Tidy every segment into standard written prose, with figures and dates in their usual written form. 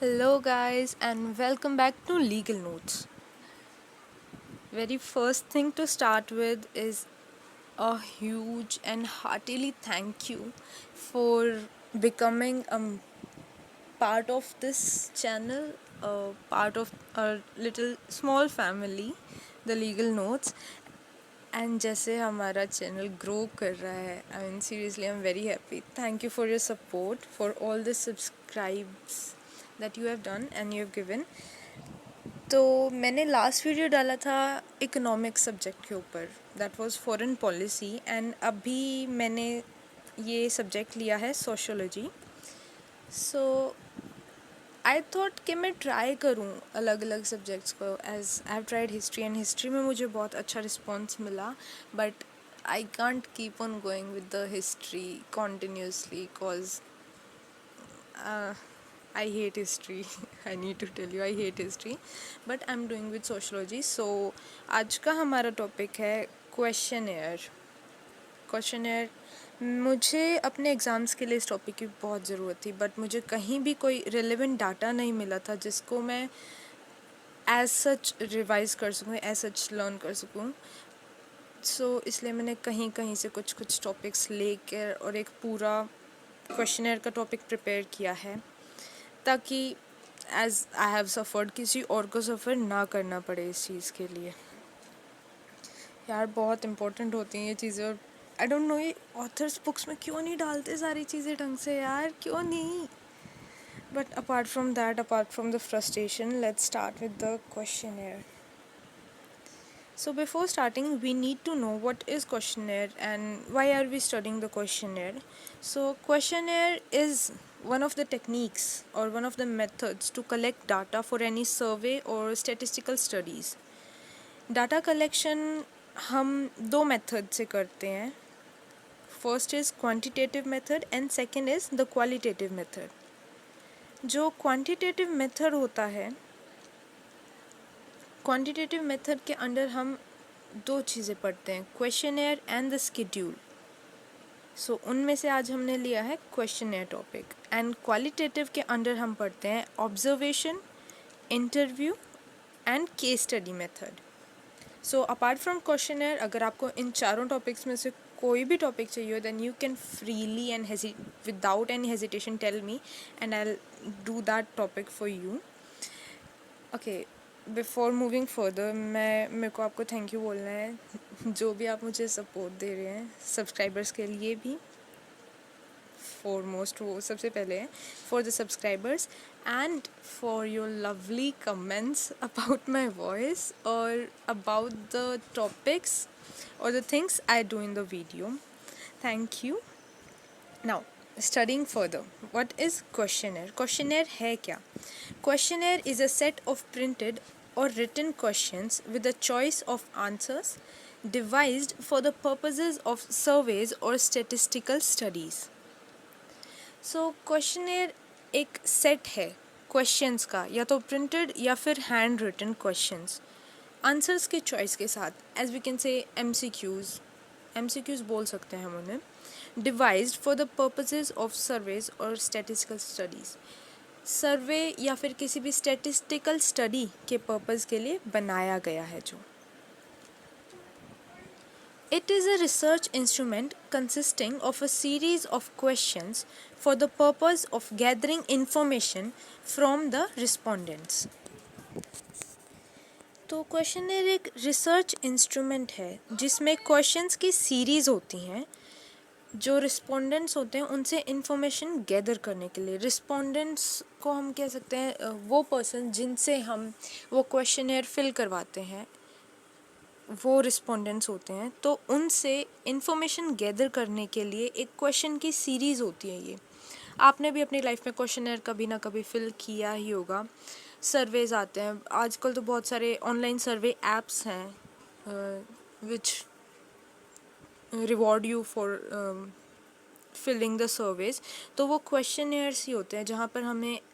Hello, guys, and welcome back to Legal Notes. Very first thing to start with is a huge and heartily thank you for becoming a part of this channel, a part of our little small family, the Legal Notes. And जैसे हमारा channel grow कर रहा है I mean seriously I am very happy. Thank you for your support, for all the subscribes that you have done and you have given. तो मैंने last video डाला था economics subject के ऊपर, that was foreign policy, and अभी मैंने ये subject लिया है सोशियोलॉजी. सो आई थॉट कि मैं ट्राई करूँ अलग अलग सब्जेक्ट्स को, as I have tried history and history में मुझे बहुत अच्छा रिस्पॉन्स मिला. But I can't keep on going with the history continuously because I hate history. I need to tell you, I hate history. But I'm doing with sociology. So आज का हमारा topic है questionnaire. मुझे अपने exams के लिए इस topic की बहुत ज़रूरत थी, बट मुझे कहीं भी कोई रिलेवेंट डाटा नहीं मिला था जिसको मैं एज सच रिवाइज़ कर सकूँ, एज सच लर्न कर सकूँ. सो इसलिए मैंने कहीं कहीं से कुछ टॉपिक्स लेकर और एक पूरा क्वेश्चनेयर का टॉपिक प्रिपेयर किया है, ताकि एज आई हैव सफ़र्ड किसी और को सफ़र ना करना पड़े इस चीज़ के लिए. यार बहुत इम्पोर्टेंट होती हैं ये चीज़ें, और आई डोंट नो ये ऑथर्स बुक्स में क्यों नहीं डालते सारी चीज़ें ढंग से, यार क्यों नहीं. But apart from that, apart from the frustration, let's start with the questionnaire. So before starting, we need to know what is questionnaire and why are we studying the questionnaire. So questionnaire is one of the techniques or one of the methods to collect data for any survey or statistical studies. Data collection हम दो method से करते हैं. First is quantitative method and second is the qualitative method. जो quantitative method होता है, quantitative method के under हम दो चीज़ें पढ़ते हैं, क्वेश्चनेयर एंड द स्केड्यूल. सो उनमें से आज हमने लिया है क्वेश्चनेयर टॉपिक. एंड क्वालिटेटिव के अंडर हम पढ़ते हैं observation, interview and case study method. So apart from questionnaire, अगर आपको इन चारों टॉपिक्स में से कोई भी टॉपिक चाहिए हो, then you can freely and without any hesitation tell me and I will do that topic for you. Okay, before moving further, मेरे को आपको थैंक यू बोलना है जो भी आप मुझे सपोर्ट दे रहे हैं, सब्सक्राइबर्स के लिए भी. फॉरमोस्ट वो सबसे पहले है for the subscribers and for your lovely comments about my voice और अबाउट द टॉपिक्स और the things I do in the video. Thank you. Now studying further, what is questionnaire? Questionnaire है क्या? Questionnaire is a set of printed or written questions with a choice of answers devised for the purposes of surveys or statistical studies. So questionnaire एक set है questions का, या तो printed या फिर hand written questions, answers के choice के साथ, as we can say MCQs बोल सकते हैं हम उन्हें. devised for the purposes of surveys or statistical studies. सर्वे या फिर किसी भी स्टैटिस्टिकल स्टडी के पर्पस के लिए बनाया गया है जो. It is a research instrument consisting of a series of questions for the purpose of gathering information from the respondents. तो क्वेश्चनर एक रिसर्च इंस्ट्रूमेंट है जिसमें क्वेश्चंस की सीरीज़ होती हैं जो रिस्पोंडेंट्स होते हैं उनसे इन्फॉर्मेशन गैदर करने के लिए. रिस्पोंडेंट्स को हम कह सकते हैं वो पर्सन जिनसे हम वो क्वेश्चनेयर फिल करवाते हैं, वो रिस्पोंडेंट्स होते हैं. तो उनसे इन्फॉर्मेशन गैदर करने के लिए एक क्वेश्चन की सीरीज़ होती है. ये आपने भी अपनी लाइफ में क्वेश्चनेयर कभी ना कभी फिल किया ही होगा. सर्वेज आते हैं आजकल, तो बहुत सारे ऑनलाइन सर्वे एप्स हैं which reward you for filling the surveys. तो वो क्वेश्चनेयर्स ही होते हैं जहाँ पर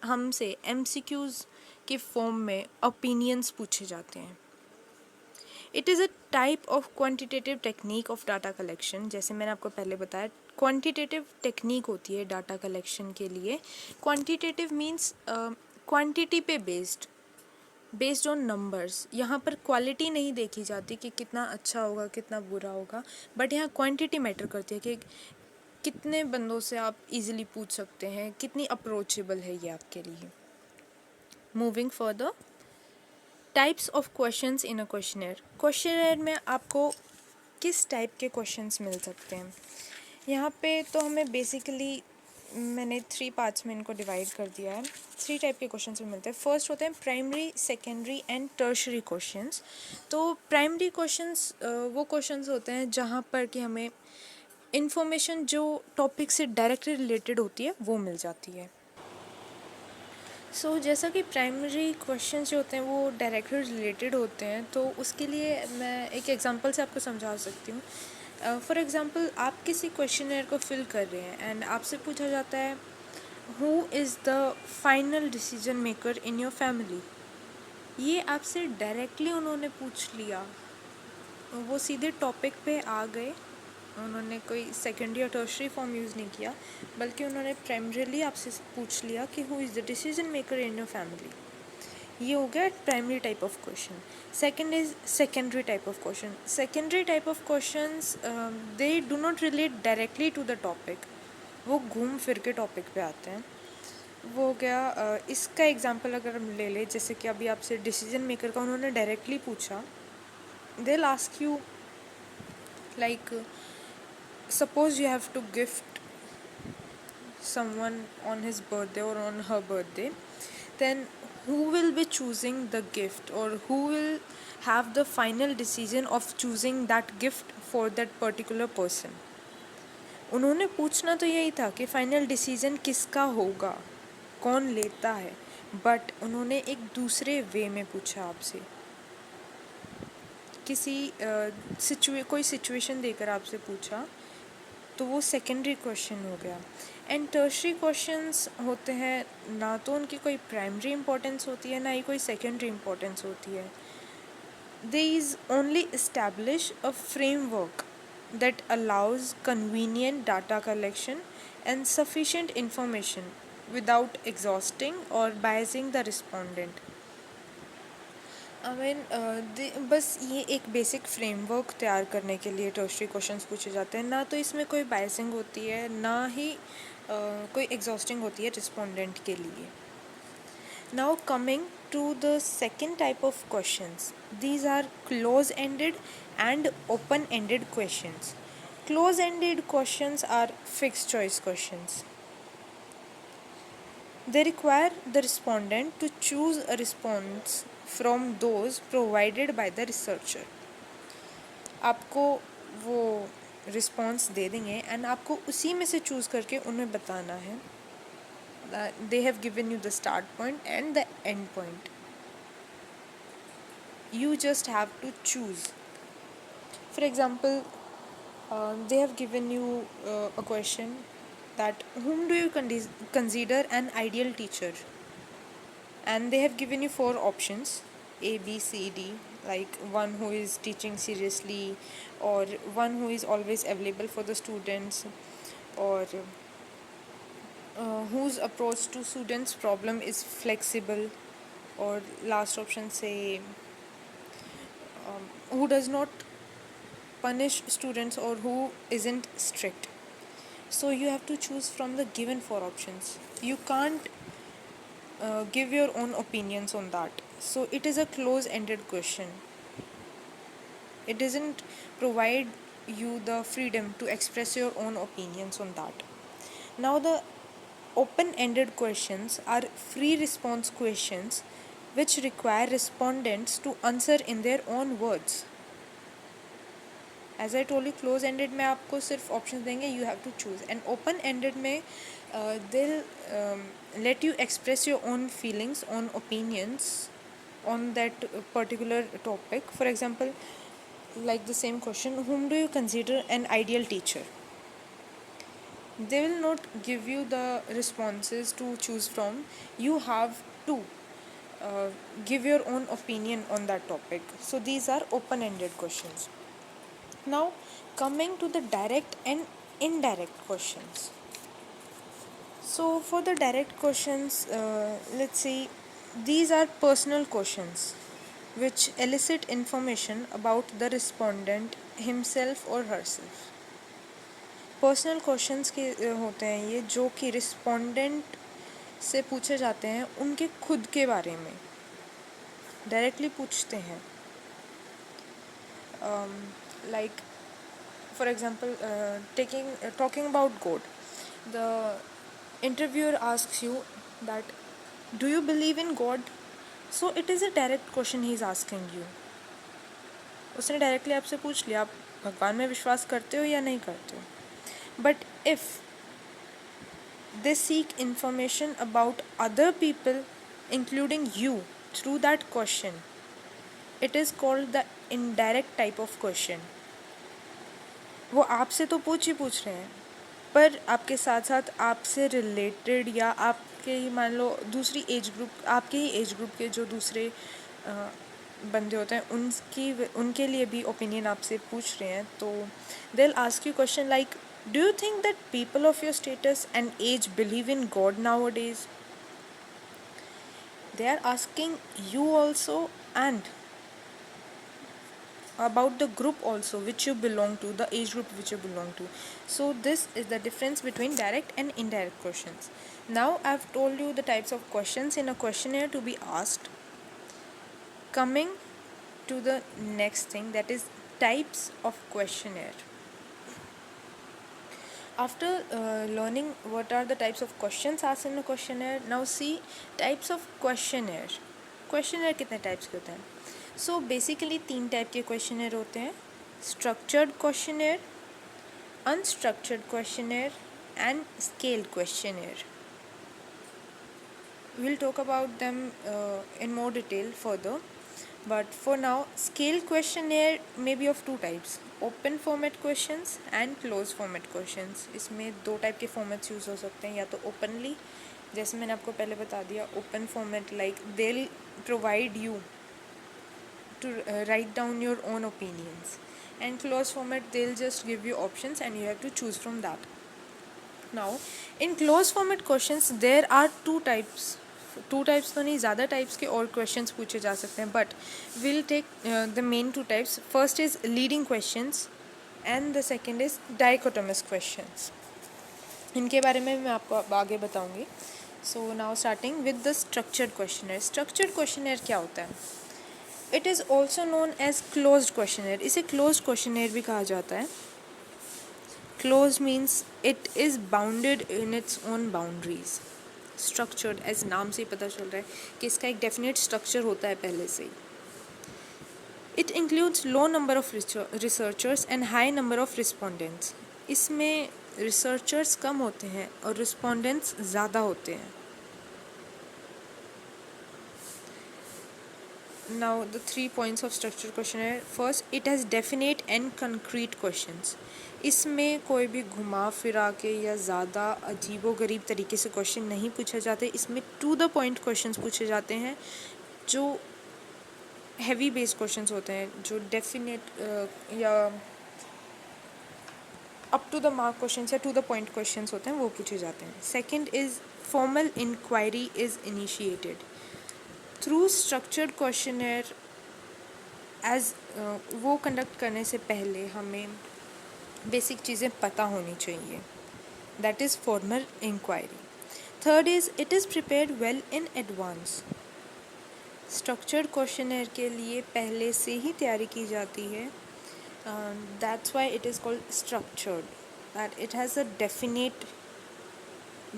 हमसे MCQs के फॉर्म में ओपिनियंस पूछे जाते हैं. It is a type of quantitative technique of data collection. जैसे मैंने आपको पहले बताया, क्वांटिटेटिव टेक्निक होती है डाटा कलेक्शन के लिए. क्वांटिटेटिव मीन्स क्वांटिटी पे बेस्ड ऑन नंबर्स। यहाँ पर क्वालिटी नहीं देखी जाती कि कितना अच्छा होगा कितना बुरा होगा, बट यहाँ क्वांटिटी मैटर करती है कि कितने बंदों से आप इजीली पूछ सकते हैं, कितनी अप्रोचेबल है ये आपके लिए। Moving further, types of questions in a questionnaire. Questionnaire में आपको किस टाइप के क्वेश्चंस मिल सकते हैं? यहाँ पे तो हमें बेसिकली मैंने 3 पार्ट्स में इनको डिवाइड कर दिया है। 3 टाइप के क्वेश्चंस मिलते हैं। फर्स्ट होते हैं primary, secondary and tertiary questions. तो प्राइमरी क्वेश्चंस वो क्वेश्चंस होते हैं जहाँ पर कि हमें इंफॉर्मेशन जो टॉपिक से डायरेक्टली रिलेटेड होती है वो मिल जाती है। जैसा कि प्राइमरी क्वेश्चन जो होते हैं वो डायरेक्टली रिलेटेड होते हैं, तो उसके लिए मैं एक एग्जांपल से आपको समझा सकती हूँ। फॉर एग्जांपल, आप किसी क्वेश्चनर को फिल कर रहे हैं एंड आपसे पूछा जाता है who is the final decision maker in your family. ये आपसे डायरेक्टली उन्होंने पूछ लिया, वो सीधे टॉपिक पे आ गए, उन्होंने कोई सेकेंडरी या टर्शरी फॉर्म यूज़ नहीं किया, बल्कि उन्होंने प्राइमरीली आपसे पूछ लिया कि who is the decision maker in your family. ये हो गया primary type of question. Second is secondary type of question. Secondary type of questions they do not relate directly to the topic, वो घूम फिर के टॉपिक पे आते हैं। वो हो गया इसका एग्जांपल अगर हम ले लें, जैसे कि अभी आपसे डिसीजन मेकर का उन्होंने डायरेक्टली पूछा, they will ask you like suppose you have to gift someone on his birthday or on her birthday, then who will be choosing the gift or who will have the final decision of choosing that gift for that particular person? उन्होंने पूछना तो यही था कि final decision किसका होगा, कौन लेता है, बट उन्होंने एक दूसरे वे में पूछा आपसे, कोई सिचुएशन देकर आपसे पूछा, तो वो सेकेंडरी क्वेश्चन हो गया। एंड टर्शरी क्वेश्चंस होते हैं, ना तो उनकी कोई प्राइमरी इम्पोर्टेंस होती है ना ही कोई सेकेंडरी इम्पोर्टेंस होती है। These only establish a framework that allows convenient data collection and sufficient information without exhausting or biasing the respondent. बस ये एक बेसिक फ्रेमवर्क तैयार करने के लिए टर्शरी क्वेश्चंस पूछे जाते हैं, ना तो इसमें कोई बायसिंग होती है ना ही कोई एग्जॉस्टिंग होती है रिस्पोंडेंट के लिए। Now coming to the second type of questions, these are close ended and open ended questions. Close ended questions are fixed choice questions. They require the respondent to choose a response from those provided by the researcher. आपको वो response दे देंगे and आपको उसी में से choose करके उन्हें बताना है. They have given you the start point and the end point. You just have to choose. For example, they have given you a question that whom do you consider an ideal teacher, and they have given you 4 options A, B, C, D, like one who is teaching seriously, or one who is always available for the students, or whose approach to students problem is flexible, or last option say who does not punish students or who isn't strict. So you have to choose from the given 4 options. You can't give your own opinions on that. So it is a close-ended question. It doesn't provide you the freedom to express your own opinions on that. Now the open-ended questions are free response questions which require respondents to answer in their own words. As I told you, close ended में आपको सिर्फ option देंगे, you have to choose. And open ended में they'll let you express your own feelings, own opinions on that particular topic. For example, like the same question, whom do you consider an ideal teacher? They will not give you the responses to choose from. You have to give your own opinion on that topic. So these are open-ended questions. Now coming to the direct and indirect questions. So for the direct questions, let's see, these are personal questions which elicit information about the respondent himself or herself. Personal questions के होते हैं ये, जो कि respondent से पूछे जाते हैं उनके खुद के बारे में, डायरेक्टली पूछते हैं. Like for example, talking about God, the interviewer asks you that do you believe in God? So it is a direct question he is asking you. उसने डायरेक्टली आपसे पूछ लिया, आप भगवान में विश्वास करते हो या नहीं करते हो. But if they seek information about other people including you through that question, it is called the indirect type of question. वो आपसे तो पूछ रहे हैं, पर आपके साथ साथ आपसे रिलेटेड या आपके ही मान लो दूसरी एज ग्रुप, आपके ही एज ग्रुप के जो दूसरे बंदे होते हैं उनके लिए भी ओपिनियन आपसे पूछ रहे हैं. तो they will ask you question like, do you think that people of your status and age believe in God nowadays? They are asking you also, and about the group also which you belong to, the age group which you belong to. So this is the difference between direct and indirect questions. Now I've told you the types of questions in a questionnaire to be asked. Coming to the next thing, that is types of questionnaire. After learning what are the types of questions asked in a questionnaire, now see types of questionnaire. Questionnaire कितने types के होते हैं? So basically 3 type के questionnaire होते हैं: structured questionnaire, unstructured questionnaire and scaled questionnaire. We'll talk about them in more detail further, but for now scaled questionnaire may be of 2 types: open format questions and close format questions. इसमें 2 type के formats use हो सकते हैं, या तो openly, जैसे मैंने आपको पहले बता दिया, open format like they will provide you to write down your own opinions, and close format they will just give you options and you have to choose from that. Now in close format questions there are 2 types. 2 types तो नहीं, ज़्यादा types के और questions पूछे जा सकते हैं, but will take the main 2 types. First is leading questions and the second is dichotomous questions. इनके बारे में मैं आपको आगे बताऊंगी. So now starting with the structured questionnaire. Structured questionnaire क्या होता है? It is also known as closed questionnaire. इसे क्लोज्ड क्वेश्चनर भी कहा जाता है. Close means it is bounded in its own boundaries. Structured as नाम से ही पता चल रहा है कि इसका एक डेफिनेट स्ट्रक्चर होता है पहले से ही. It includes low number of researchers and high number of respondents. इसमें रिसर्चर्स कम होते हैं और रिस्पोंडेंट्स ज़्यादा होते हैं. Now the 3 points of structure question है. First, it has definite and concrete questions. इसमें कोई भी घुमा फिरा के या ज़्यादा अजीबो गरीब तरीके से क्वेश्चन नहीं पूछे जाते. इसमें टू द पॉइंट क्वेश्चंस पूछे जाते हैं, जो हैवी बेस्ड क्वेश्चंस होते हैं, जो डेफिनेट या up to the mark questions या टू द पॉइंट क्वेश्चंस होते हैं, वो पूछे जाते हैं. Second is formal inquiry is initiated through structured questionnaire. As वो कंडक्ट करने से पहले हमें बेसिक चीज़ें पता होनी चाहिए. That is formal inquiry. Third is it is prepared well in advance. Structured questionnaire के लिए पहले से ही तैयारी की जाती है. That's why it is called structured, that it has a definite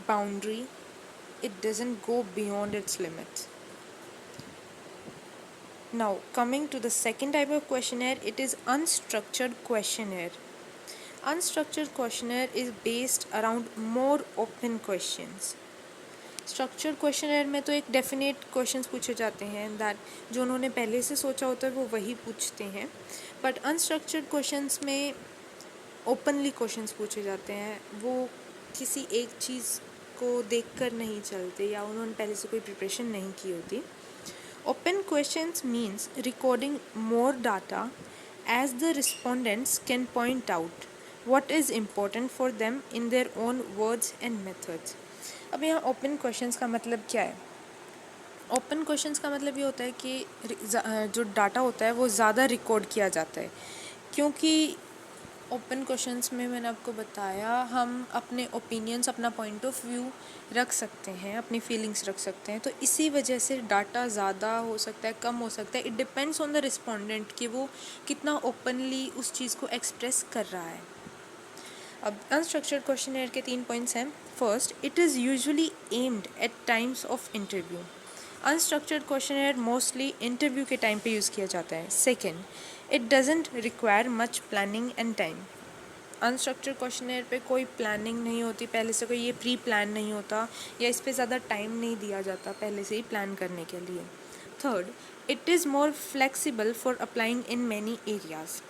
boundary. It doesn't go beyond its limits. Now coming to the second type of questionnaire, it is unstructured questionnaire. Unstructured questionnaire is based around more open questions. Structured questionnaire में तो एक definite questions पूछे जाते हैं, that जो उन्होंने पहले से सोचा होता है वो वही पूछते हैं. बट अनस्ट्रक्चर्ड क्वेश्चंस में ओपनली क्वेश्चंस पूछे जाते हैं. वो किसी एक चीज़ को देखकर नहीं चलते, या उन्होंने पहले से कोई प्रिपरेशन नहीं की होती. Open questions means recording more data as the respondents can point out what is important for them in their own words and methods. अब यहाँ ओपन क्वेश्चंस का मतलब क्या है? ओपन क्वेश्चंस का मतलब ये होता है कि जो डाटा होता है वो ज़्यादा रिकॉर्ड किया जाता है, क्योंकि ओपन क्वेश्चंस में मैंने आपको बताया हम अपने ओपिनियंस, अपना पॉइंट ऑफ व्यू रख सकते हैं, अपनी फीलिंग्स रख सकते हैं, तो इसी वजह से डाटा ज़्यादा हो सकता है, कम हो सकता है। It depends on the respondent कि वो कितना ओपनली उस चीज़ को एक्सप्रेस कर रहा है। अब अनस्ट्रक्चर्ड क्वेश्चनर के 3 पॉइंट्स हैं। First, it is usually aimed at times of interview. Unstructured questionnaire mostly interview के टाइम पे यूज़ किया जाता है। Second, it doesn't require much planning and time. Unstructured questionnaire पे कोई प्लानिंग नहीं होती, पहले से कोई ये प्री प्लान नहीं होता, या इस पे ज़्यादा टाइम नहीं दिया जाता पहले से ही प्लान करने के लिए। Third, it is more flexible for applying in many areas.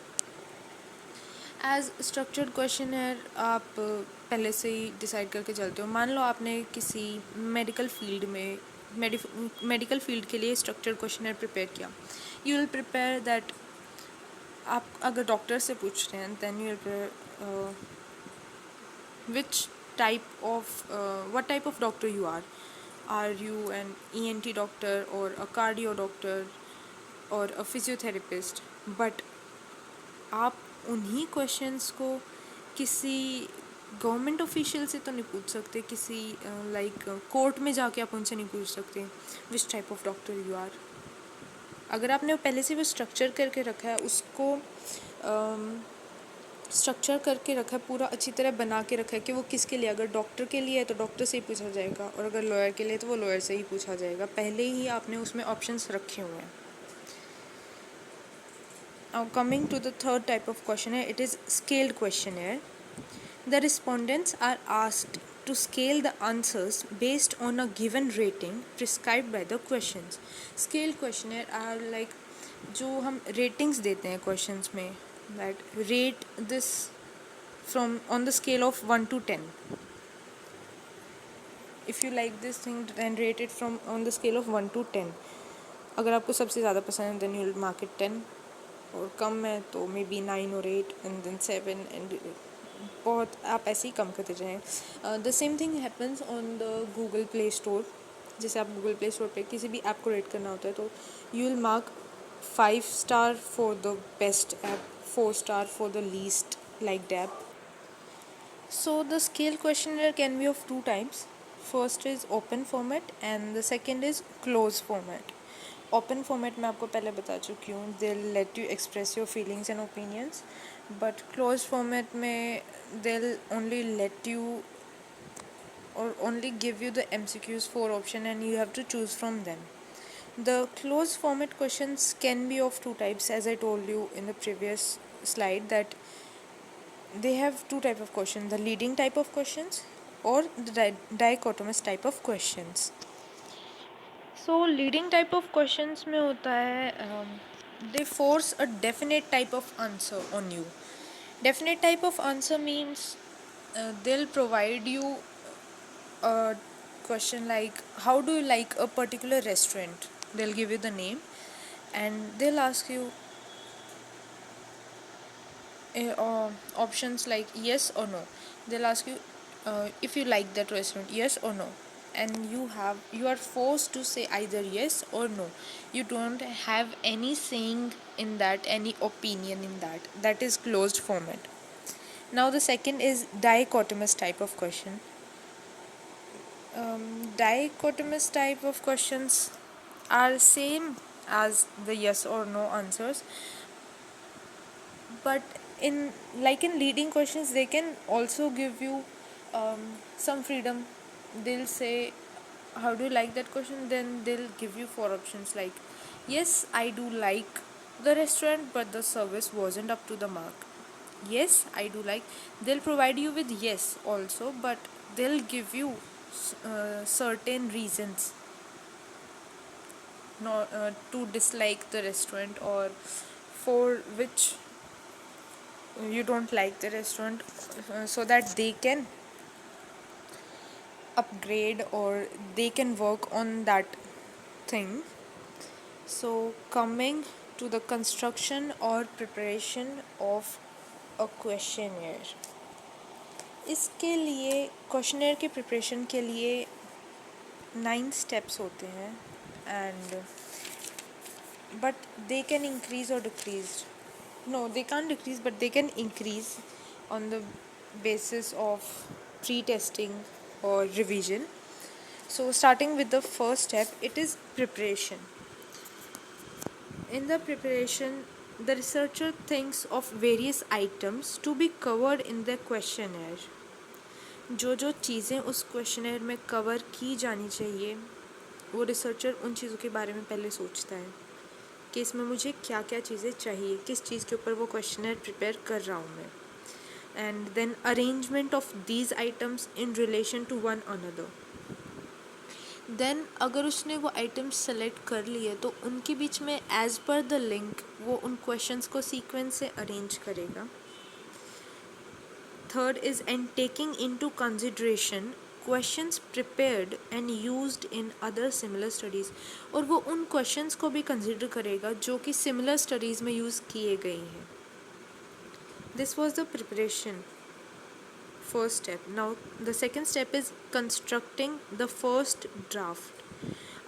As structured questionnaire आप पहले से ही डिसाइड करके चलते हो। मान लो आपने किसी मेडिकल फील्ड में मेडिकल फील्ड के लिए स्ट्रक्चर्ड क्वेश्चनर प्रिपेयर किया। यू विल प्रिपेयर दैट, आप अगर डॉक्टर से पूछ रहे हैं then you will which type of what type of doctor you are you an ENT doctor or a cardio doctor or a physiotherapist? but आप उन्हीं questions को किसी गवर्नमेंट ऑफिशियल से तो नहीं पूछ सकते, किसी लाइक कोर्ट में जाके आप उनसे नहीं पूछ सकते which type of doctor you are. अगर आपने पहले से वो स्ट्रक्चर करके रखा है, उसको स्ट्रक्चर करके रखा है, पूरा अच्छी तरह बना के रखा है कि वो किसके लिए, अगर डॉक्टर के लिए है तो डॉक्टर से ही पूछा जाएगा, और अगर लॉयर के लिए तो वो लॉयर से ही पूछा जाएगा। पहले ही आपने उसमें ऑप्शंस रखे हुए हैं। Now coming to the third type of questionnaire, it is scaled questionnaire. The respondents are asked to scale the answers based on a given rating prescribed by the questions. Scaled questionnaire are like जो हम ratings देते हैं questions में, that rate this from on the scale of 1 to 10. If you like this thing, then rate it from on the scale of 1 to 10. अगर आपको सबसे ज़्यादा पसंद है then you will mark it 10, और कम है तो मे बी 9 और 8 and then 7 and बहुत आप ऐसे ही कम करते जाएँ। The same thing happens on the Google play store. जैसे आप गूगल प्ले स्टोर पे किसी भी ऐप को रेट करना होता है तो you will mark 5 star for the best app, 4 star for the least liked app. So the scale questionnaire can be of two types. First is open format and the second is closed format. Open format मैं आपको पहले बता चुकी हूँ, they'll let you express your feelings and opinions. But closed format में they'll only let you or only give you the MCQs 4 option and you have to choose from them. The closed format questions can be of two types, as I told you in the previous slide, that they have two type of questions: the leading type of questions or the dichotomous type of questions. So leading type of questions में होता है they force a definite type of answer on you. Definite type of answer means they'll provide you a question like how do you like a particular restaurant. They'll give you the name and they'll ask you options like yes or no. They'll ask you if you like that restaurant, yes or no, and you are forced to say either yes or no. You don't have any saying in that, any opinion in that. That is closed format. Now the second is dichotomous type of question. Dichotomous type of questions are same as the yes or no answers, but in leading questions they can also give you some freedom. They'll say how do you like that question, then they'll give you 4 options like yes, I do like the restaurant but the service wasn't up to the mark. Yes, I do like. They'll provide you with yes also, but they'll give you certain reasons not to dislike the restaurant or for which you don't like the restaurant, so that they can upgrade or they can work on that thing. So coming to the construction or preparation of a questionnaire. इसके लिए questionnaire की preparation के लिए 9 steps होते हैं and but they can increase or decrease. No, they can't decrease, but they can increase on the basis of pre-testing or revision. So starting with the first step, it is preparation. In the preparation, the researcher thinks of various items to be covered in the questionnaire. जो जो चीज़ें उस questionnaire में cover की जानी चाहिए, वो researcher उन चीज़ों के बारे में पहले सोचता है कि इसमें मुझे क्या क्या चीज़ें चाहिए, किस चीज़ के ऊपर वो क्वेश्चनर प्रिपेयर कर रहा हूँ मैं, and then arrangement of these items in relation to one another. Then अगर उसने वो आइटम्स सेलेक्ट कर लिए तो उनके बीच में एज पर द लिंक वो उन क्वेश्चंस को सीक्वेंस से अरेंज करेगा. Third is and taking into consideration questions prepared and used in other similar studies. और वो उन क्वेश्चंस को भी कंसिडर करेगा जो कि सिमिलर स्टडीज़ में यूज़ किए गए हैं. This was the preparation first step. Now the second step is constructing the first draft.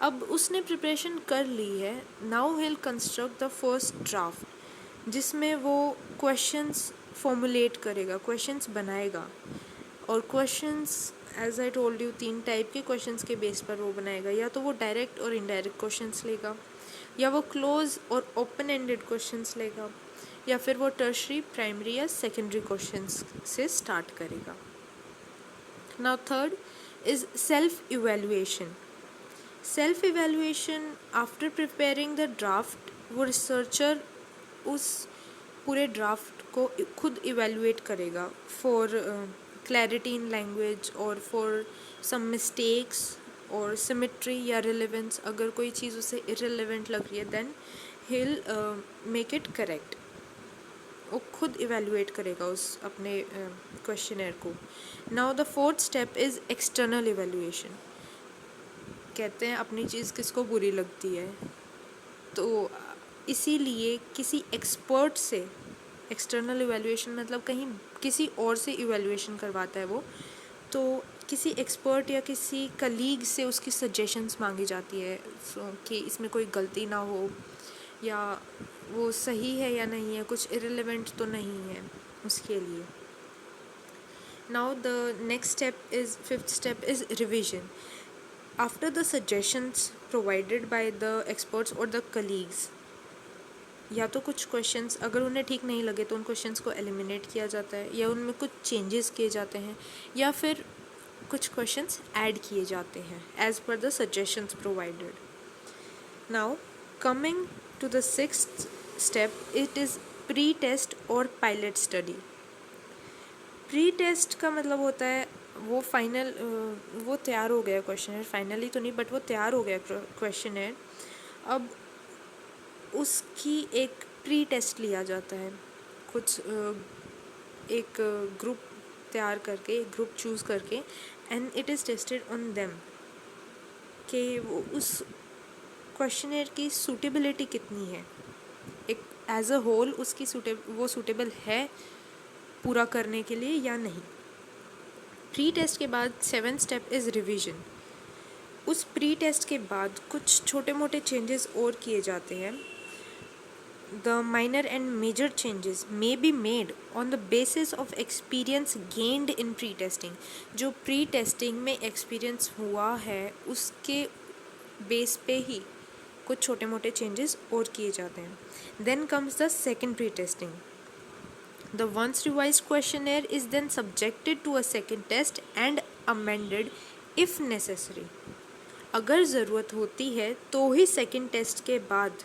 अब उसने प्रिपरेशन कर ली है. Now he'll construct the first draft जिसमें वो क्वेश्चंस फॉर्मुलेट करेगा, क्वेश्चंस बनाएगा. और questions as I told you 3 type के क्वेश्चंस के बेस पर वो बनाएगा. या तो वो डायरेक्ट और इनडायरेक्ट क्वेश्चंस लेगा, या वो क्लोज और ओपन एंडेड क्वेश्चंस लेगा, या फिर वो टर्शरी, प्राइमरी या सेकेंडरी क्वेश्चंस से स्टार्ट करेगा. Now third is self evaluation. Self evaluation after preparing the draft, वो रिसर्चर उस पूरे ड्राफ्ट को खुद इवेल्युएट करेगा फॉर क्लैरिटी इन लैंग्वेज और फॉर सम मिस्टेक्स और सिमेट्री या रिलेवेंस. अगर कोई चीज़ उसे इररिलेवेंट लग रही है then he'll make it correct. वो खुद इवेल्युएट करेगा उस अपने क्वेश्चनर को. Now the fourth step is external evaluation. कहते हैं अपनी चीज़ किसको बुरी लगती है, तो इसीलिए किसी एक्सपर्ट से एक्सटर्नल इवेल्युएशन मतलब कहीं किसी और से इवेल्युएशन करवाता है वो, तो किसी एक्सपर्ट या किसी कलीग से उसकी सजेशंस मांगी जाती है कि इसमें कोई गलती ना हो, या वो सही है या नहीं है, कुछ इररिलेवेंट तो नहीं है उसके लिए. Now the next step is fifth step is revision. After the suggestions provided by the experts और द कलीग्स, या तो कुछ क्वेश्चंस अगर उन्हें ठीक नहीं लगे तो उन क्वेश्चंस को एलिमिनेट किया जाता है, या उनमें कुछ चेंजेस किए जाते हैं, या फिर कुछ क्वेश्चंस ऐड किए जाते हैं एज पर the suggestions provided. Now coming to the sixth step, it is pre test और पायलट स्टडी. प्री टेस्ट का मतलब होता है वो फाइनल वो तैयार हो गया क्वेश्चनर, फाइनली तो नहीं बट वो तैयार हो गया क्वेश्चनर. अब उसकी एक प्री टेस्ट लिया जाता है. कुछ एक ग्रुप तैयार करके, एक ग्रुप चूज़ करके, and it is tested on them कि वो उस क्वेश्चनर की सूटेबिलिटी कितनी है, एक एज अ होल उसकी वो सूटेबल है पूरा करने के लिए या नहीं. प्री टेस्ट के बाद सेवेंथ स्टेप इज़ रिवीजन. उस प्री टेस्ट के बाद कुछ छोटे मोटे चेंजेस और किए जाते हैं. The minor and major changes may be made on the basis of experience gained in pre-testing. जो pre-testing में experience हुआ है उसके बेस पे ही कुछ छोटे मोटे changes और किए जाते हैं. Then comes the second pre-testing. The once revised questionnaire is then subjected to a second test and amended if necessary. अगर ज़रूरत होती है तो ही सेकेंड टेस्ट के बाद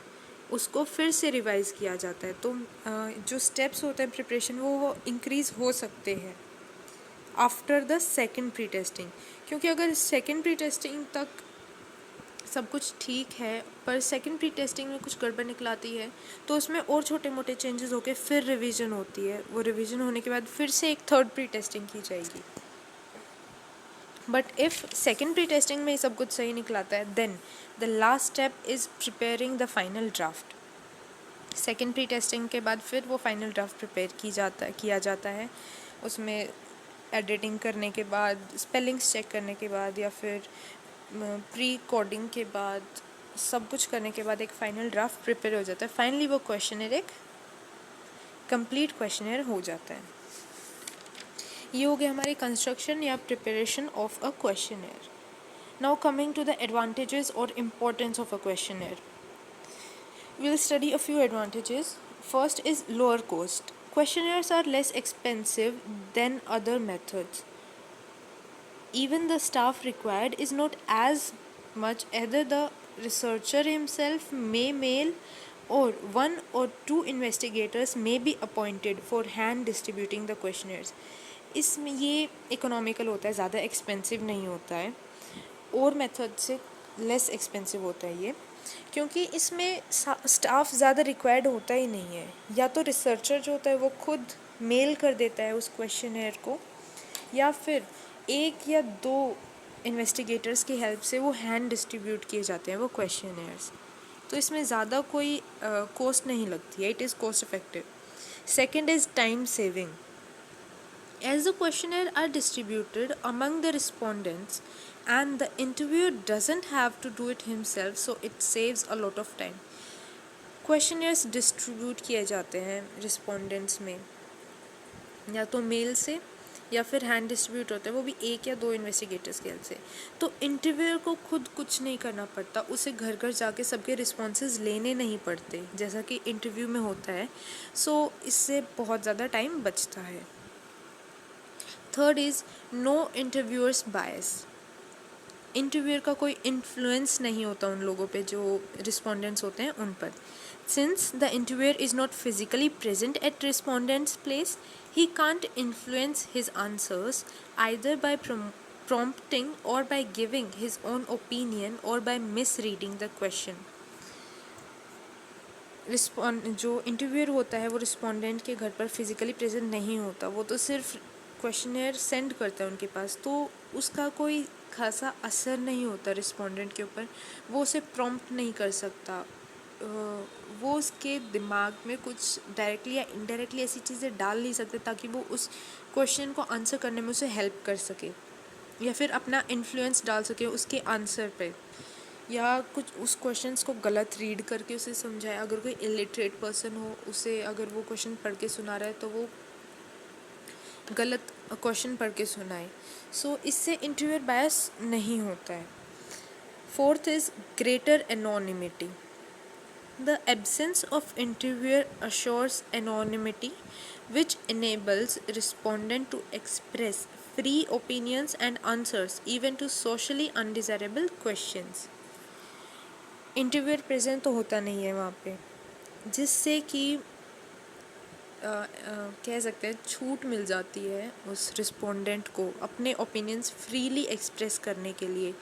उसको फिर से रिवाइज़ किया जाता है. तो जो स्टेप्स होते हैं प्रिपरेशन वो इंक्रीज़ हो सकते हैं after the second pre testing. क्योंकि अगर सेकेंड प्री टेस्टिंग तक सब कुछ ठीक है पर सेकेंड प्री टेस्टिंग में कुछ गड़बड़ निकलाती है तो उसमें और छोटे मोटे चेंजेस होके फिर रिवीजन होती है. वो रिवीजन होने के बाद फिर से एक थर्ड प्री टेस्टिंग की जाएगी. But if second pre testing में सब कुछ सही निकलाता है then the last step is preparing the final draft. Second pre testing के बाद फिर वो फाइनल ड्राफ्ट प्रिपेयर किया जाता है. उसमें एडिटिंग करने के बाद, स्पेलिंग्स चेक करने के बाद, या फिर प्री कोडिंग के बाद, सब कुछ करने के बाद एक फाइनल ड्राफ्ट प्रिपेयर हो जाता है. फाइनली वो क्वेश्चनर एक कंप्लीट क्वेश्चनर हो जाता है. ये हो गया हमारी कंस्ट्रक्शन या preparation of a questionnaire. Now coming to the advantages और importance of a questionnaire. We'll study a few advantages. First is lower cost. Questionnaires are less expensive than other methods. Even the staff required is not as much. Either the researcher himself may mail, or one or two investigators may be appointed for hand distributing the questionnaires. इसमें ये economical होता है, ज़्यादा expensive नहीं होता है. और method से लेस एक्सपेंसिव होता है ये, क्योंकि इसमें स्टाफ ज़्यादा रिक्वायर्ड होता ही नहीं है. या तो रिसर्चर जो होता है वो खुद मेल कर देता है उस क्वेश्चनर को, या फिर एक या दो इन्वेस्टिगेटर्स की हेल्प से वो हैंड डिस्ट्रीब्यूट किए जाते हैं वो क्वेश्चनर्स. तो इसमें ज़्यादा कोई कॉस्ट नहीं लगती है. It is cost effective. Second is time saving. As the questionnaire are distributed among the respondents and the interviewer doesn't have to do it himself, so it saves a lot of time. Questionnaires distribute किए जाते हैं respondents में, या तो mail से या फिर hand distribute होते हैं, वो भी एक या दो इन्वेस्टिगेटर्स के हेल्प से. तो इंटरव्यूअर को खुद कुछ नहीं करना पड़ता, उसे घर घर जाके सबके रिस्पॉन्सेज लेने नहीं पड़ते जैसा कि इंटरव्यू में होता है. सो इससे बहुत ज़्यादा टाइम बचता है. Third is no interviewer's bias. Interviewer का कोई इन्फ्लुएंस नहीं होता उन लोगों पे जो रिस्पोंडेंट्स होते हैं उन पर. Since the interviewer is not physically present at respondents place, he can't influence his answers either bye prompting or by giving his own opinion or by misreading the question. जो इंटरव्यूअर होता है वो respondent के घर पर physically present नहीं होता, वो तो सिर्फ क्वेश्चनर सेंड करता है उनके पास, तो उसका कोई खासा असर नहीं होता रिस्पोंडेंट के ऊपर. वो उसे प्रॉम्प्ट नहीं कर सकता, वो उसके दिमाग में कुछ डायरेक्टली या इनडायरेक्टली ऐसी चीज़ें डाल नहीं सकते ताकि वो उस क्वेश्चन को आंसर करने में उसे हेल्प कर सके, या फिर अपना इन्फ्लुएंस डाल सके उसके आंसर पे, या कुछ उस क्वेश्चंस को गलत रीड करके उसे समझाए. अगर कोई इलिटरेट पर्सन हो, उसे अगर वो क्वेश्चन पढ़ के सुना रहा है तो वो गलत क्वेश्चन पढ़ के सुनाए. सो इससे इंटरव्यूअर बायस नहीं होता है. Fourth is greater anonymity. The absence of interviewer assures anonymity which enables respondent to express free opinions and answers even to socially undesirable questions. Interviewer present तो होता नहीं है वहाँ पे, जिससे कि कह सकते हैं छूट मिल जाती है उस रिस्पोंडेंट को अपने ओपिनियंस फ्रीली एक्सप्रेस करने के लिए,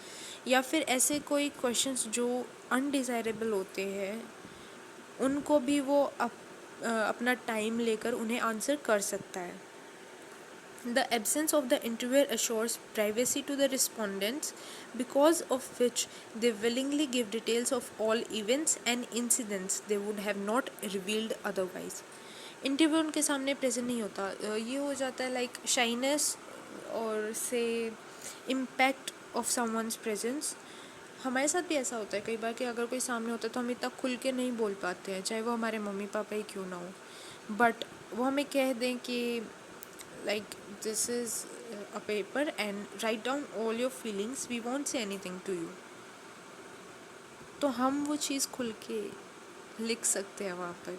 या फिर ऐसे कोई क्वेश्चंस जो अनडिज़ायरेबल होते हैं उनको भी वो अपना टाइम लेकर उन्हें आंसर कर सकता है. The absence of the interviewer assures privacy to the respondents, because of which they willingly give details of all events and incidents they would have not revealed otherwise. Interview उनके सामने present नहीं होता. ये हो जाता है लाइक शाइनेस और से इम्पैक्ट ऑफ समवन्स प्रेजेंस. हमारे साथ भी ऐसा होता है कई बार कि अगर कोई सामने होता है तो हम इतना खुल के नहीं बोल पाते हैं, चाहे वो हमारे मम्मी पापा ही क्यों ना हो. बट वो हमें कह दें कि like this is a paper and write down all your feelings, we won't say anything to you, तो हम वो चीज़ खुल के लिख सकते हैं वहाँ पर,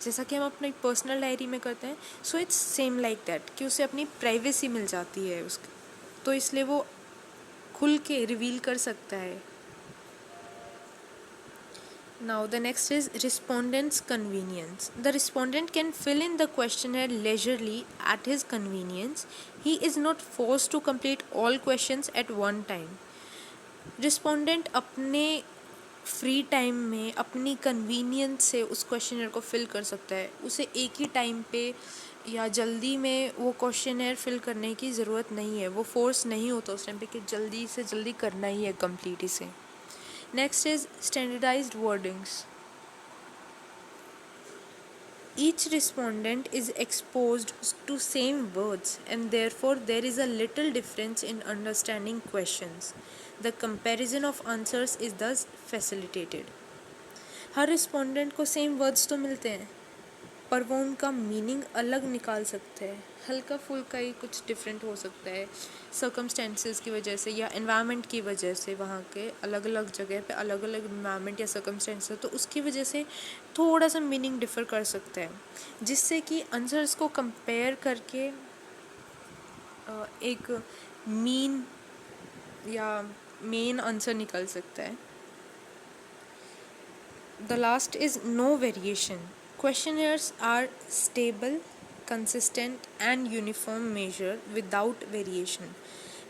जैसा कि हम अपनी पर्सनल डायरी में करते हैं. So it's same like that कि उसे अपनी प्राइवेसी मिल जाती है उसकी, तो इसलिए वो खुल के रिवील कर सकता है. Now the next is respondent's convenience. The respondent can fill in the questionnaire leisurely at his convenience. He is not forced to complete all questions at one time. Respondent अपने फ्री टाइम में अपनी convenience से उस questionnaire को fill कर सकता है. उसे एक ही टाइम पे या जल्दी में वो क्वेश्चनर फिल करने की ज़रूरत नहीं है, वो फोर्स नहीं होता उस टाइम पे कि जल्दी से जल्दी करना ही है कंप्लीट इसे. Next is standardized wordings. Each respondent is exposed to same words and therefore there is a little difference in understanding questions. The comparison of answers is thus facilitated. Her respondent को same words तो मिलते हैं पर वो उनका meaning अलग निकाल सकते हैं, हल्का फुल्का ही कुछ डिफरेंट हो सकता है सर्कमस्टेंसेस की वजह से या एनवायरनमेंट की वजह से, वहाँ के अलग अलग जगह पे अलग अलग एनवायरनमेंट या सर्कमस्टेंसेस, तो उसकी वजह से थोड़ा सा मीनिंग डिफ़र कर सकता है, जिससे कि आंसर्स को कंपेयर करके एक मीन या मेन आंसर निकल सकता है. The last is no variation. Questionnaires are stable, consistent and uniform measure without variation.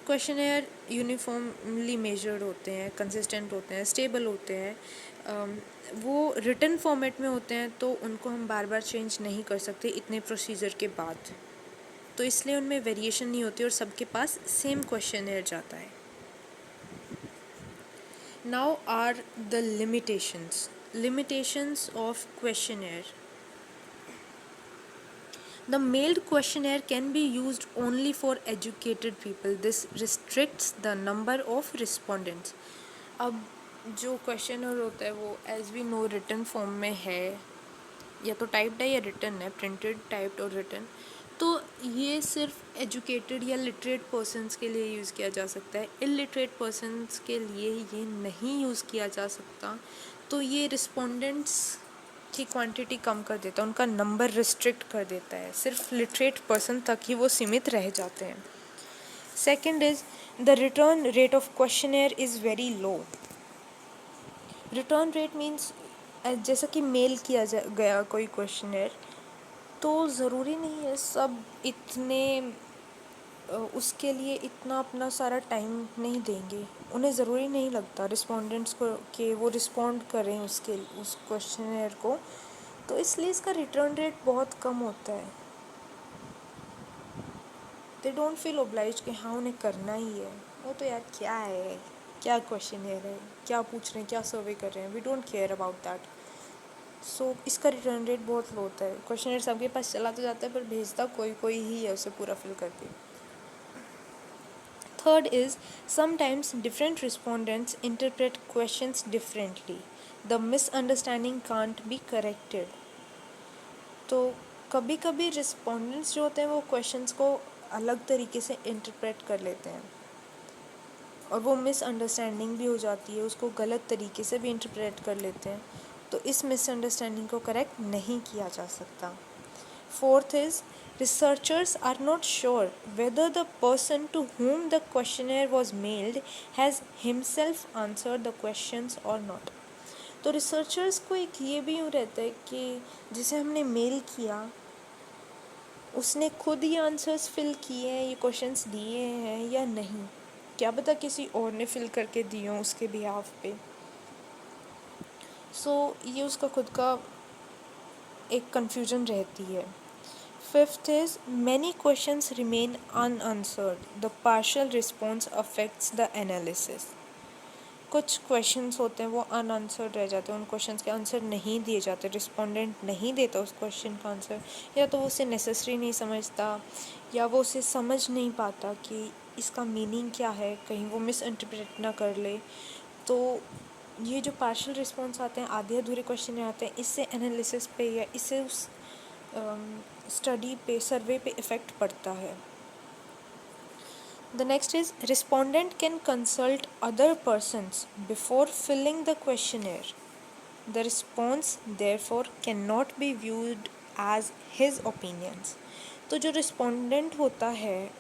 Questionnaire uniformly measured होते हैं, कंसिस्टेंट होते हैं, स्टेबल होते हैं, वो रिटन फॉर्मेट में होते हैं तो उनको हम बार बार चेंज नहीं कर सकते इतने प्रोसीजर के बाद, तो इसलिए उनमें वेरिएशन नहीं होती और सबके पास सेम क्वेश्चनेयर जाता है. Now are the limitations of questionnaire. The mailed questionnaire can be used only for educated people. This restricts the number of respondents. अब जो क्वेश्चनर होता है वो as we know written form में है, या तो टाइप्ड है या रिटन है, प्रिंटेड, टाइप्ड और रिटन, तो ये सिर्फ एजुकेटेड या लिटरेट पर्सनस के लिए यूज़ किया जा सकता है. इलिटरेट पर्सनस के लिए ये नहीं यूज़ किया जा सकता, तो ये रिस्पोंडेंट्स की क्वांटिटी कम कर देता है, उनका नंबर रिस्ट्रिक्ट कर देता है, सिर्फ लिटरेट पर्सन तक ही वो सीमित रह जाते हैं. Second is the return rate of questionnaire is very low. Return rate means जैसा कि मेल किया गया कोई क्वेश्चनेयर, तो ज़रूरी नहीं है सब इतने उसके लिए इतना अपना सारा टाइम नहीं देंगे, उन्हें ज़रूरी नहीं लगता रिस्पोंडेंट्स को कि वो रिस्पॉन्ड करें उस क्वेश्चनेयर को, तो इसलिए इसका रिटर्न रेट बहुत कम होता है. दे डोंट फील ओब्लाइज कि हाँ उन्हें करना ही है, वो तो यार क्या है, क्या क्वेश्चनेयर है, क्या पूछ रहे हैं, क्या सर्वे कर रहे हैं, we don't care about that. So इसका रिटर्न रेट बहुत लो होता है. क्वेश्चनेयर सबके पास चला तो जाता है पर भेजता कोई कोई ही है उसे पूरा फिल करके. Third is sometimes different respondents interpret questions differently. The misunderstanding can't be corrected. तो कभी कभी रिस्पोंडेंट्स जो होते हैं वो क्वेश्चंस को अलग तरीके से इंटरप्रेट कर लेते हैं और वो मिसअंडरस्टैंडिंग भी हो जाती है, उसको गलत तरीके से भी इंटरप्रेट कर लेते हैं, तो इस मिसअंडरस्टैंडिंग को करेक्ट नहीं किया जा सकता. Fourth is researchers are not sure whether the person to whom the questionnaire was mailed has himself answered the questions or not. तो रिसर्चर्स को एक ये भी यूँ रहता है कि जिसे हमने मेल किया उसने खुद ही आंसर्स फिल किए हैं, ये क्वेश्चंस दिए हैं या नहीं, क्या पता किसी और ने फिल करके दिए हों उसके बिहाफ पे. सो ये उसका खुद का एक कन्फ्यूजन रहती है. Fifth is many questions remain unanswered. The partial response affects the analysis. कुछ क्वेश्चंस होते हैं वो अनआंसर्ड रह जाते हैं, उन क्वेश्चंस के आंसर नहीं दिए जाते, रिस्पोंडेंट नहीं देता उस क्वेश्चन का आंसर, या तो वो उसे नेसेसरी नहीं समझता या वो उसे समझ नहीं पाता कि इसका मीनिंग क्या है, कहीं वो मिस इंटरप्रेट ना कर ले. तो ये जो पार्शियल रिस्पॉन्स आते हैं, आधे अधूरे क्वेश्चन आते हैं, इससे एनालिसिस पे या इससे उस स्टडी पे, सर्वे पे इफ़ेक्ट पड़ता है. The next is respondent can consult other persons before filling the questionnaire. The response therefore can not be viewed as his opinions. तो जो रिस्पोंडेंट होता है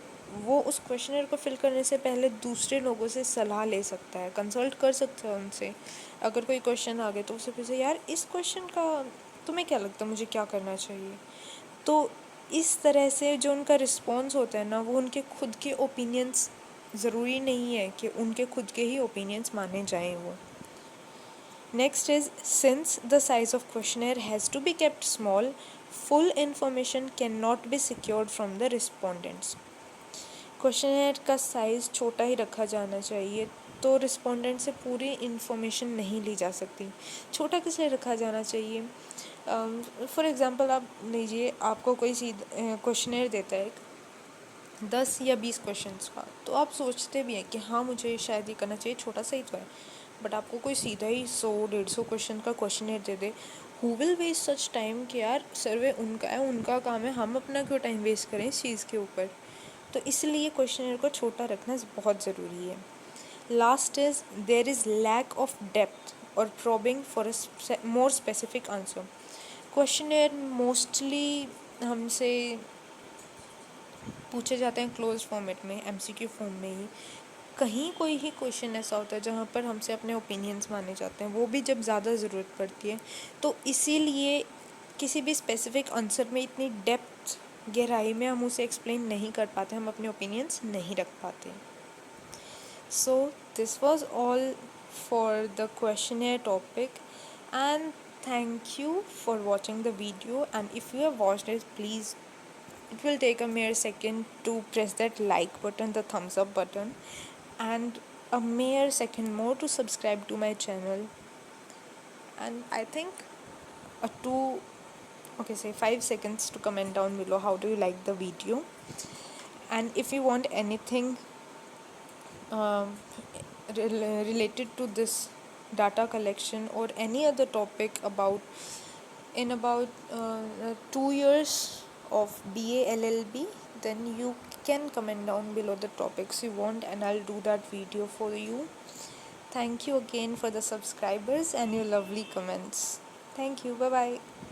वो उस क्वेश्चनर को फिल करने से पहले दूसरे लोगों से सलाह ले सकता है, कंसल्ट कर सकता है उनसे. अगर कोई क्वेश्चन आ गया तो उससे पूछे यार इस क्वेश्चन का तुम्हें क्या लगता है, मुझे क्या करना चाहिए. तो इस तरह से जो उनका रिस्पॉन्स होता है ना, वो उनके खुद के ओपिनियंस, ज़रूरी नहीं है कि उनके खुद के ही ओपिनियंस माने जाएं वो. Next is since the size of questionnaire has to be kept small, full information can not be secured from the respondents. Questionnaire का साइज़ छोटा ही रखा जाना चाहिए तो रिस्पोंडेंट से पूरी इन्फॉर्मेशन नहीं ली जा सकती। छोटा किसे रखा जाना चाहिए। फॉर एग्ज़ाम्पल आप लीजिए, आपको कोई क्वेश्चनेयर देता है 10 या 20 क्वेश्चंस का, तो आप सोचते भी हैं कि हाँ मुझे शायद ये करना चाहिए, छोटा सा ही तो है। बट आपको कोई सीधा ही 100-150 क्वेश्चन का क्वेश्चनेयर दे दे, who will waste such time कि यार सर्वे उनका है, उनका काम है, हम अपना क्यों टाइम वेस्ट करें इस चीज़ के ऊपर। तो इसलिए क्वेश्चनेयर को छोटा रखना बहुत ज़रूरी है। Last is there is lack of depth और probing for a more specific answer. Questionnaire mostly हमसे पूछे जाते हैं क्लोज फॉर्मेट में, एमसीक्यू फॉर्म में ही। कहीं कोई ही क्वेश्चन ऐसा होता है जहाँ पर हमसे अपने ओपिनियंस माने जाते हैं, वो भी जब ज़्यादा ज़रूरत पड़ती है। तो इसीलिए किसी भी स्पेसिफिक आंसर में इतनी डेप्थ, गहराई में हम उसे एक्सप्लेन नहीं कर पाते, हम अपने ओपिनियंस नहीं रख पाते। So this was all for the questionnaire topic, and thank you for watching the video, and if you have watched it, please, it will take a mere second to press that like button, the thumbs up button, and a mere second more to subscribe to my channel. And I think a two okay, say 5 seconds to comment down below how do you like the video. And if you want anything um, related to this data collection or any other topic about in about 2 years of BA LLB, then you can comment down below the topics you want, and I'll do that video for you. Thank you again for the subscribers and your lovely comments. Thank you. Bye bye.